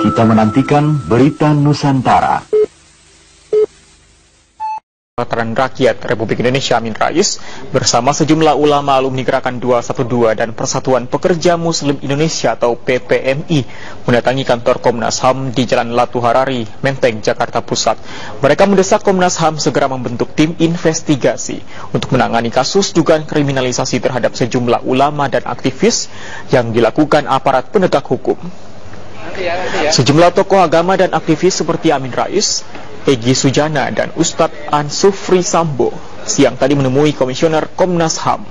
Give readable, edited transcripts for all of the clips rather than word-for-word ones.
Kita menantikan berita Nusantara. Veteran Rakyat Republik Indonesia Amin Rais bersama sejumlah ulama alumni Gerakan 212 dan Persatuan Pekerja Muslim Indonesia atau PPMI mendatangi kantor Komnas HAM di Jalan Latu Harari, Menteng, Jakarta Pusat. Mereka mendesak Komnas HAM segera membentuk tim investigasi untuk menangani kasus dugaan kriminalisasi terhadap sejumlah ulama dan aktivis yang dilakukan aparat penegak hukum. Sejumlah tokoh agama dan aktivis seperti Amin Rais, Egy Sujana, dan Ustadz Ansufri Sambo siang tadi menemui Komisioner Komnas HAM.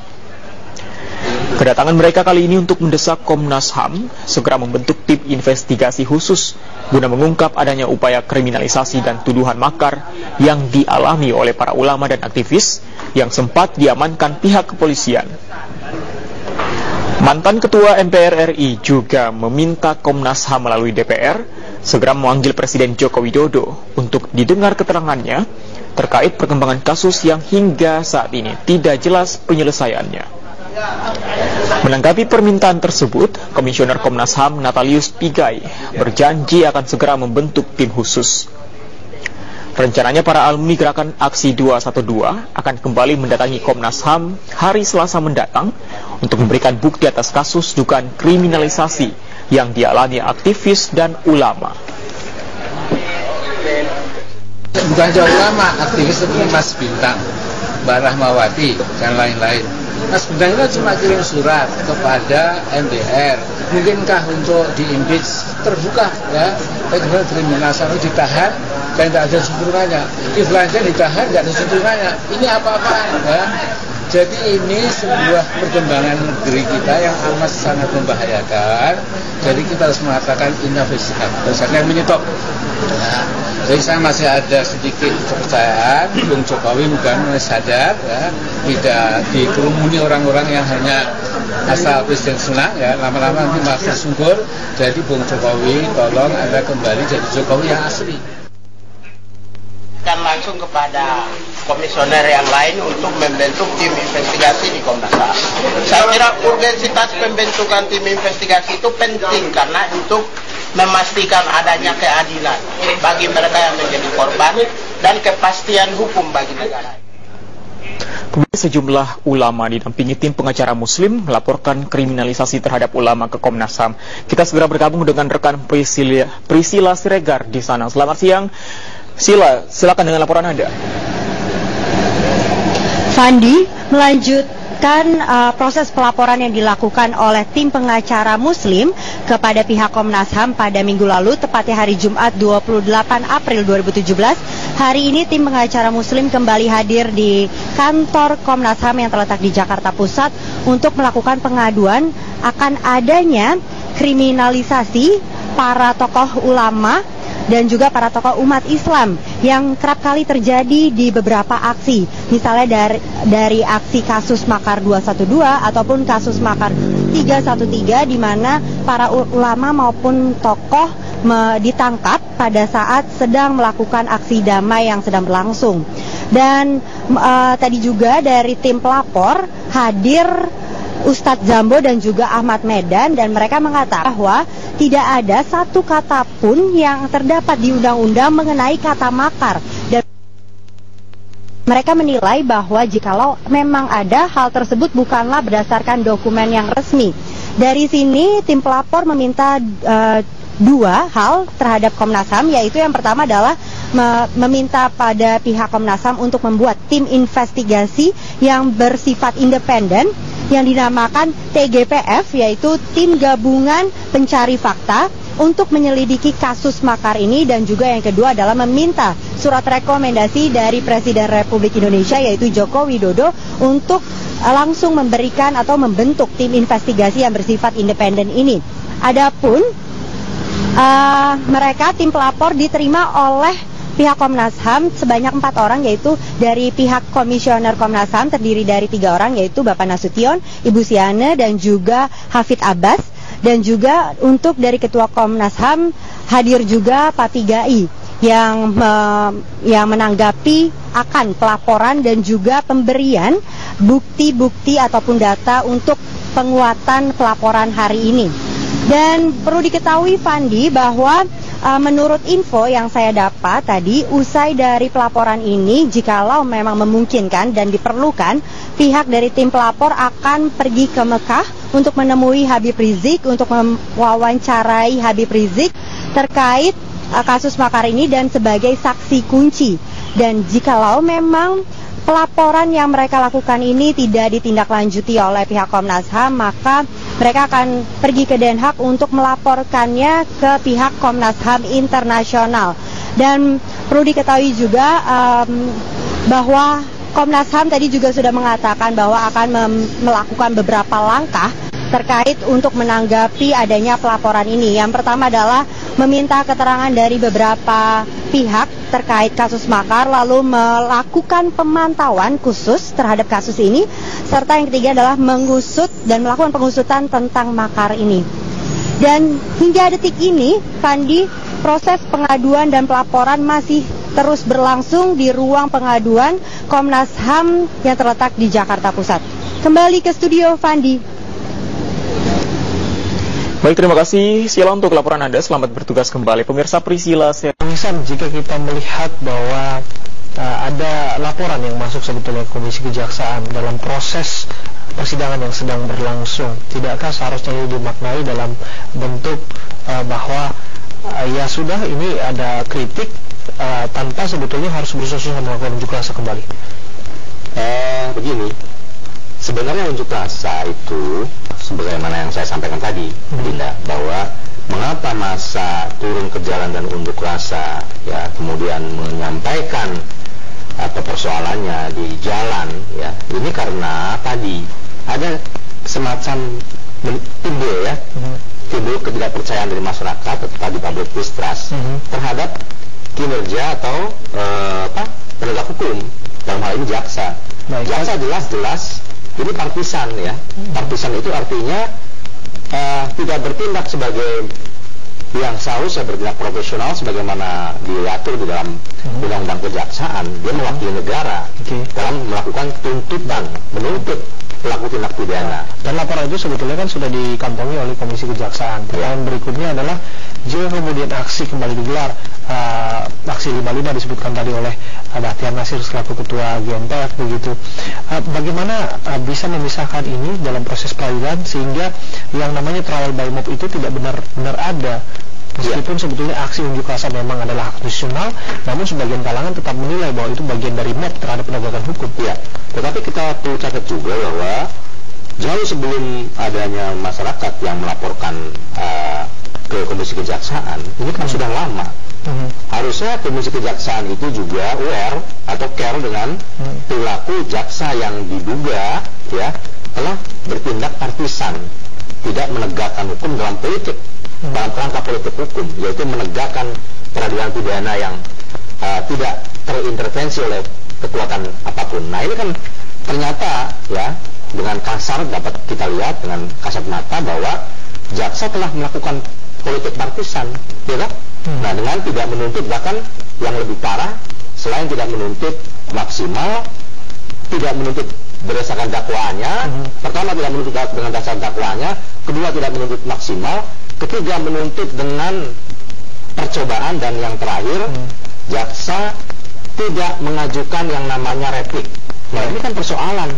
Kedatangan mereka kali ini untuk mendesak Komnas HAM segera membentuk tim investigasi khusus guna mengungkap adanya upaya kriminalisasi dan tuduhan makar yang dialami oleh para ulama dan aktivis yang sempat diamankan pihak kepolisian. Mantan Ketua MPR RI juga meminta Komnas HAM melalui DPR segera memanggil Presiden Joko Widodo untuk didengar keterangannya terkait perkembangan kasus yang hingga saat ini tidak jelas penyelesaiannya. Menanggapi permintaan tersebut, Komisioner Komnas HAM Natalius Pigai berjanji akan segera membentuk tim khusus. Rencananya para alumni Gerakan Aksi 212 akan kembali mendatangi Komnas HAM hari Selasa mendatang untuk memberikan bukti atas kasus dugaan kriminalisasi yang dialami aktivis dan ulama. Bukan hanya ulama, aktivis seperti Mas Bintang, Mbak Rahmawati, dan lain-lain. Mas Bintang itu cuma kirim surat kepada MPR, mungkinkah untuk di-impeach terbuka ya, bagaimana kriminalisasi ditahan dan tidak ada tuntunannya, Kiflannya ditahan tidak ada tuntunannya, ini apa-apaan ya. Jadi ini sebuah perkembangan negeri kita yang amat sangat membahayakan. Jadi kita harus mengatakan investigasi. Saya menyetop. Nah, jadi saya masih ada sedikit kepercayaan. Bung Jokowi mudah-mudahan sadar, ya, tidak dikerumuni orang-orang yang hanya asal presiden senang, ya. Lama-lama nanti makin subur. Jadi Bung Jokowi, tolong Anda kembali jadi Jokowi yang asli. Akan langsung kepada komisioner yang lain untuk membentuk tim investigasi di Komnas HAM. Saya kira urgensitas pembentukan tim investigasi itu penting karena untuk memastikan adanya keadilan bagi mereka yang menjadi korban dan kepastian hukum bagi negara. Kemudian sejumlah ulama didampingi tim pengacara Muslim melaporkan kriminalisasi terhadap ulama ke Komnas HAM. Kita segera bergabung dengan rekan Priscilla Siregar di sana. Selamat siang. Sila, silakan dengan laporan Anda. Fandi, melanjutkan proses pelaporan yang dilakukan oleh tim pengacara Muslim kepada pihak Komnas HAM pada minggu lalu, tepatnya hari Jumat 28 April 2017. Hari ini tim pengacara Muslim kembali hadir di kantor Komnas HAM yang terletak di Jakarta Pusat untuk melakukan pengaduan akan adanya kriminalisasi para tokoh ulama dan juga para tokoh umat Islam yang kerap kali terjadi di beberapa aksi, misalnya dari aksi kasus makar 212 ataupun kasus makar 313, di mana para ulama maupun tokoh ditangkap pada saat sedang melakukan aksi damai yang sedang berlangsung. Dan tadi juga dari tim pelapor hadir Ustadz Zambo dan juga Ahmad Medan, dan mereka mengatakan bahwa tidak ada satu kata pun yang terdapat di undang-undang mengenai kata makar, dan mereka menilai bahwa jikalau memang ada, hal tersebut bukanlah berdasarkan dokumen yang resmi. Dari sini tim pelapor meminta dua hal terhadap Komnas HAM, yaitu yang pertama adalah meminta pada pihak Komnas HAM untuk membuat tim investigasi yang bersifat independen yang dinamakan TGPF, yaitu Tim Gabungan Pencari Fakta, untuk menyelidiki kasus makar ini. Dan juga yang kedua adalah meminta surat rekomendasi dari Presiden Republik Indonesia yaitu Joko Widodo untuk langsung memberikan atau membentuk tim investigasi yang bersifat independen ini. Adapun mereka tim pelapor diterima oleh pihak Komnas HAM sebanyak 4 orang, yaitu dari pihak Komisioner Komnas HAM terdiri dari 3 orang, yaitu Bapak Nasution, Ibu Siana, dan juga Hafid Abbas. Dan juga untuk dari Ketua Komnas HAM hadir juga Pak Pigai yang menanggapi akan pelaporan dan juga pemberian bukti-bukti ataupun data untuk penguatan pelaporan hari ini. Dan perlu diketahui, Fandi, bahwa menurut info yang saya dapat tadi, usai dari pelaporan ini, jikalau memang memungkinkan dan diperlukan, pihak dari tim pelapor akan pergi ke Mekah untuk menemui Habib Rizik, untuk mewawancarai Habib Rizik terkait kasus makar ini dan sebagai saksi kunci. Dan jikalau memang pelaporan yang mereka lakukan ini tidak ditindaklanjuti oleh pihak Komnas HAM, maka mereka akan pergi ke Den Haag untuk melaporkannya ke pihak Komnas HAM internasional. Dan perlu diketahui juga bahwa Komnas HAM tadi juga sudah mengatakan bahwa akan melakukan beberapa langkah terkait untuk menanggapi adanya pelaporan ini. Yang pertama adalah meminta keterangan dari beberapa pihak terkait kasus makar, lalu melakukan pemantauan khusus terhadap kasus ini, serta yang ketiga adalah mengusut dan melakukan pengusutan tentang makar ini. Dan hingga detik ini, Fandi, proses pengaduan dan pelaporan masih terus berlangsung di ruang pengaduan Komnas HAM yang terletak di Jakarta Pusat. Kembali ke studio, Fandi. Baik, terima kasih Sila untuk laporan Anda. Selamat bertugas kembali. Pemirsa Priscila, jika kita melihat bahwa ada laporan yang masuk sebetulnya Komisi Kejaksaan dalam proses persidangan yang sedang berlangsung, tidakkah seharusnya ini dimaknai dalam bentuk bahwa ya sudah, ini ada kritik tanpa sebetulnya harus berusaha melakukan unjuk rasa kembali? Begini, sebenarnya unjuk rasa itu sebagaimana yang saya sampaikan tadi, Dinda, bahwa mengapa massa turun ke jalan dan unjuk rasa, ya, kemudian menyampaikan persoalannya di jalan, ya, ini karena tadi ada semacam timbul ketidakpercayaan dari masyarakat atau tadi public distrust terhadap kinerja atau penegak hukum, dalam hal ini jaksa. Jaksa jelas-jelas ini partisan, ya. Partisan itu artinya tidak bertindak sebagai yang seharusnya bertindak profesional sebagaimana diatur di dalam undang-undang kejaksaan. Dia mewakili negara dalam melakukan tuntutan, menuntut pelaku tindak pidana. Dan laporan itu sebetulnya kan sudah dikantongi oleh Komisi Kejaksaan. Pertanyaan berikutnya adalah, jika kemudian aksi kembali digelar, aksi 55 disebutkan tadi oleh Bahtiar Nasir selaku Ketua GNPF begitu, bagaimana bisa memisahkan ini dalam proses peradilan sehingga yang namanya trial by mob itu tidak benar-benar ada? Meskipun sebetulnya aksi unjuk rasa memang adalah hak konstitusional, namun sebagian kalangan tetap menilai bahwa itu bagian dari mob terhadap penegakan hukum. Ya, tetapi kita perlu catat juga bahwa jauh sebelum adanya masyarakat yang melaporkan ke Komisi Kejaksaan, ini kan sudah lama. Harusnya Komisi Kejaksaan itu juga aware atau care dengan perilaku jaksa yang diduga, ya, telah bertindak partisan, tidak menegakkan hukum dalam politik, dalam kerangka politik hukum, yaitu menegakkan peradilan pidana yang tidak terintervensi oleh kekuatan apapun. Nah, ini kan ternyata, ya, dengan kasar dapat kita lihat dengan kasat mata bahwa jaksa telah melakukan politik partisan, ya kan? Nah, dengan tidak menuntut, bahkan yang lebih parah, selain tidak menuntut maksimal, tidak menuntut berdasarkan dakwaannya, pertama tidak menuntut dengan dasar dakwaannya, kedua tidak menuntut maksimal, ketiga menuntut dengan percobaan, dan yang terakhir jaksa tidak mengajukan yang namanya replik. Nah, ini kan persoalan.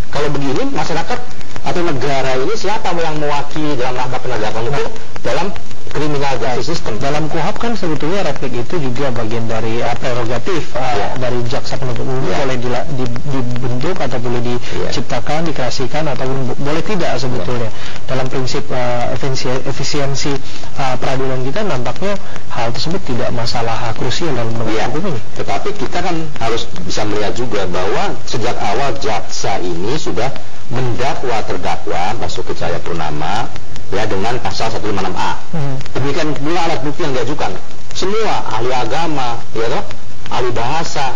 Kalau begini, masyarakat atau negara ini siapa yang mewakili dalam rangka penegakan hukum dalam criminal justice system? Dalam KUHP kan sebetulnya replik itu juga bagian dari prerogatif dari jaksa penuntut umum, boleh dibentuk atau boleh diciptakan, dikreasikan, atau boleh tidak sebetulnya. Dalam prinsip efisiensi peradilan kita, nampaknya hal tersebut tidak masalah krusial dalam penegakan hukum ini. Tetapi kita kan harus bisa melihat juga bahwa sejak awal jaksa ini sudah mendakwa terdakwa Basuki Cahayapurnama, ya, dengan pasal 156A. Demikian pula alat bukti yang diajukan. Semua ahli agama, ya toh, ahli bahasa,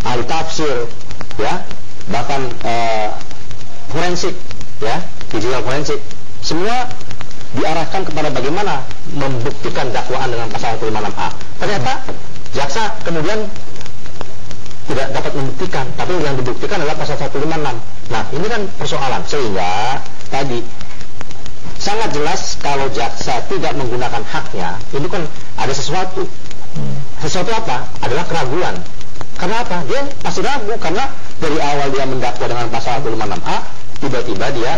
ahli tafsir, ya, bahkan forensik, ya, digital forensik, semua diarahkan kepada bagaimana membuktikan dakwaan dengan pasal 156A. Ternyata jaksa kemudian tidak dapat membuktikan, tapi yang dibuktikan adalah pasal 156. Nah, ini kan persoalan, sehingga tadi sangat jelas kalau jaksa tidak menggunakan haknya, itu kan ada sesuatu. Sesuatu apa? Adalah keraguan. Karena apa? Dia masih ragu karena dari awal dia mendakwa dengan pasal 156A, tiba-tiba dia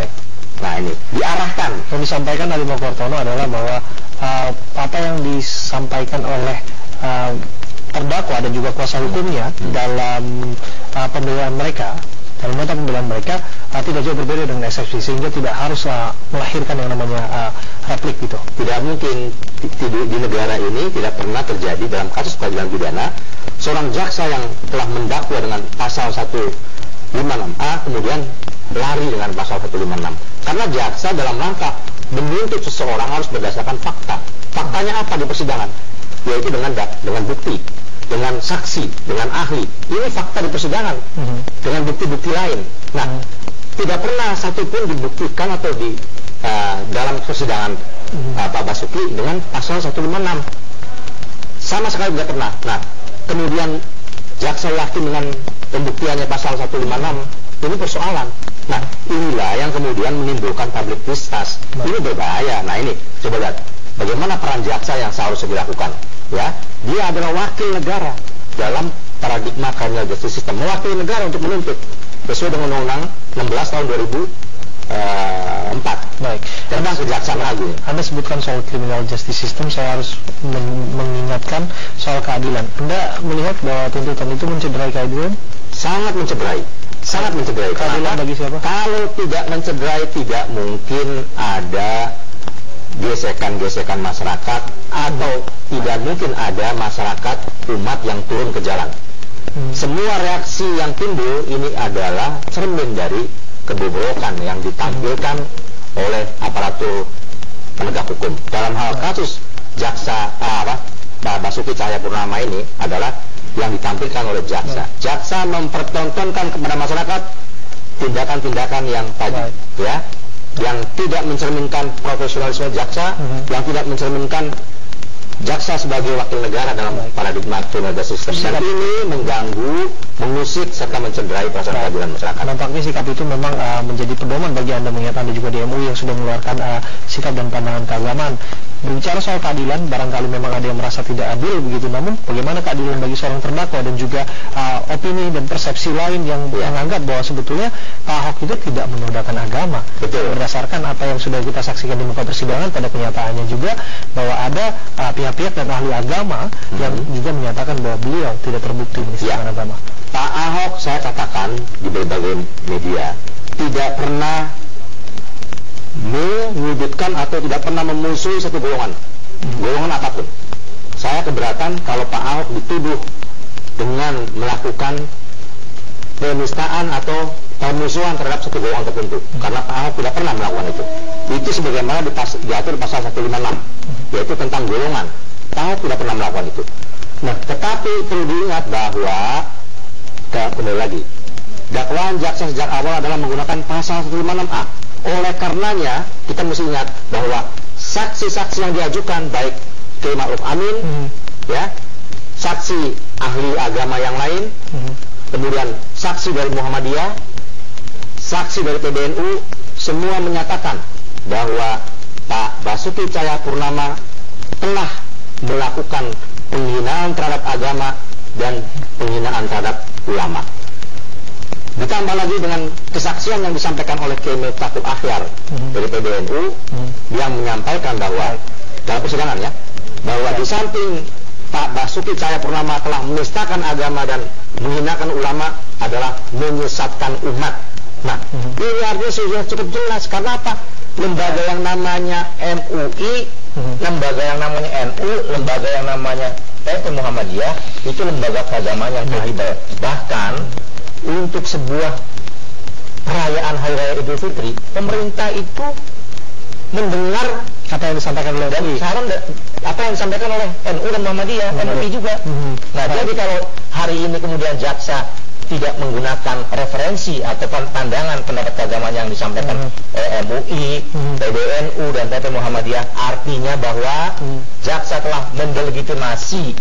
diarahkan. Yang disampaikan dari Mokortono adalah bahwa apa yang disampaikan oleh terdakwa dan juga kuasa hukumnya dalam pembelaan mereka, dalam nota pembelaan mereka tidak jauh berbeda dengan eksepsi, sehingga tidak harus melahirkan yang namanya replik gitu. Tidak mungkin di negara ini tidak pernah terjadi dalam kasus peradilan pidana seorang jaksa yang telah mendakwa dengan pasal 156A kemudian lari dengan pasal 156. Karena jaksa dalam rangka menuntut seseorang harus berdasarkan fakta. Faktanya apa di persidangan? Yaitu dengan bukti, dengan saksi, dengan ahli. Ini fakta di persidangan, dengan bukti-bukti lain. Nah, tidak pernah satupun dibuktikan atau di dalam persidangan Pak Basuki dengan pasal 156. Sama sekali tidak pernah. Nah, kemudian jaksa yakin dengan pembuktiannya pasal 156. Ini persoalan. Nah, inilah yang kemudian menimbulkan public distrust. Ini berbahaya. Nah, ini coba lihat bagaimana peran jaksa yang seharusnya dilakukan. Ya, dia adalah wakil negara dalam paradigma criminal justice system, mewakili negara untuk menuntut sesuai dengan Undang-Undang 16 tahun 2004. Baik. Tentang kejaksaan agung. Anda sebutkan soal criminal justice system, saya harus mengingatkan soal keadilan. Anda melihat bahwa tuntutan itu mencederai keadilan? Sangat mencederai. Sangat mencederai. Keadilan bagi siapa? Kalau tidak mencederai, tidak mungkin ada gesekan-gesekan masyarakat atau tidak mungkin ada masyarakat umat yang turun ke jalan. Semua reaksi yang timbul ini adalah cermin dari kebobrokan yang ditampilkan oleh aparatur penegak hukum. Dalam hal kasus jaksa Basuki Cahayapurnama ini adalah yang ditampilkan oleh jaksa. Jaksa mempertontonkan kepada masyarakat tindakan-tindakan yang tadi, ya, yang tidak mencerminkan profesionalisme jaksa, yang tidak mencerminkan jaksa sebagai wakil negara dalam paradigma criminal justice system. Dan ini mengganggu, mengusik serta mencederai perasaan keadilan masyarakat. Nampaknya sikap itu memang menjadi pedoman bagi Anda, mengingat Anda juga di MUI yang sudah mengeluarkan sikap dan pandangan keagamaan. Berbicara soal keadilan, barangkali memang ada yang merasa tidak adil begitu, namun bagaimana keadilan bagi seorang terdakwa dan juga opini dan persepsi lain yang menganggap bahwa sebetulnya Pak Ahok itu tidak menodaikan agama. Betul. Berdasarkan apa yang sudah kita saksikan di muka persidangan, pada kenyataannya juga bahwa ada pihak-pihak dan ahli agama yang juga menyatakan bahwa beliau tidak terbukti menistakan agama. Pak Ahok, saya katakan di berbagai media, tidak pernah menyudutkan atau tidak pernah memusuhi satu golongan apapun. Saya keberatan kalau Pak Ahok dituduh dengan melakukan penistaan atau permusuhan terhadap satu golongan tertentu, karena Pak Ahok tidak pernah melakukan itu. Itu sebagaimana diatur pasal 156, yaitu tentang golongan. Pak Ahok tidak pernah melakukan itu. Nah, tetapi perlu diingat bahwa kembali lagi, dakwaan jaksa sejak awal adalah menggunakan pasal 156A. Oleh karenanya kita mesti ingat bahwa saksi-saksi yang diajukan, baik Kiai Ma'ruf Amin, ya, saksi ahli agama yang lain, kemudian saksi dari Muhammadiyah, saksi dari PBNU, semua menyatakan bahwa Pak Basuki Cahayapurnama telah melakukan penghinaan terhadap agama dan penghinaan terhadap ulama. Ditambah lagi dengan kesaksian yang disampaikan oleh Kiai Miftahul Akhyar dari PBNU yang menyampaikan bahwa dalam persidangan, ya, bahwa di samping Pak Basuki Cahayapurnama telah menistakan agama dan menghinakan ulama adalah menyesatkan umat. Nah, ini artinya sudah cukup jelas. Karena apa? Lembaga yang namanya MUI, lembaga yang namanya NU, lembaga yang namanya PP Muhammadiyah, itu lembaga keagamaan yang kredibel. Bahkan untuk sebuah perayaan Hari Raya Idul Fitri, pemerintah itu mendengar apa yang disampaikan oleh dan saran apa yang disampaikan oleh NU dan Muhammadiyah, MUI juga. Nah, jadi kalau hari ini kemudian jaksa tidak menggunakan referensi atau pandangan pendapat keagamaan yang disampaikan oleh MUI, PBNU dan PP Muhammadiyah, artinya bahwa jaksa telah mendelegitimasi,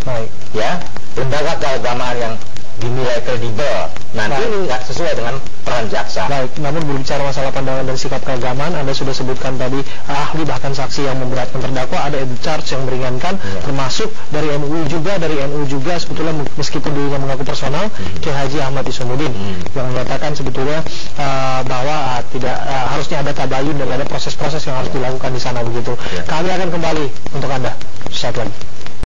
ya, lembaga keagamaan yang dinilai kredibel. Nanti ini nggak sesuai dengan peran jaksa. Baik, namun berbicara masalah pandangan dan sikap keagamaan, Anda sudah sebutkan tadi ahli bahkan saksi yang memberatkan terdakwa, ada charge yang meringankan, termasuk dari MUI juga sebetulnya meskipun dirinya mengaku personal, Kiai Haji Ahmad Isamuddin yang menyatakan sebetulnya bahwa tidak harusnya ada tabayun dan ada proses-proses yang harus dilakukan di sana begitu. Kami akan kembali untuk Anda saat lagi.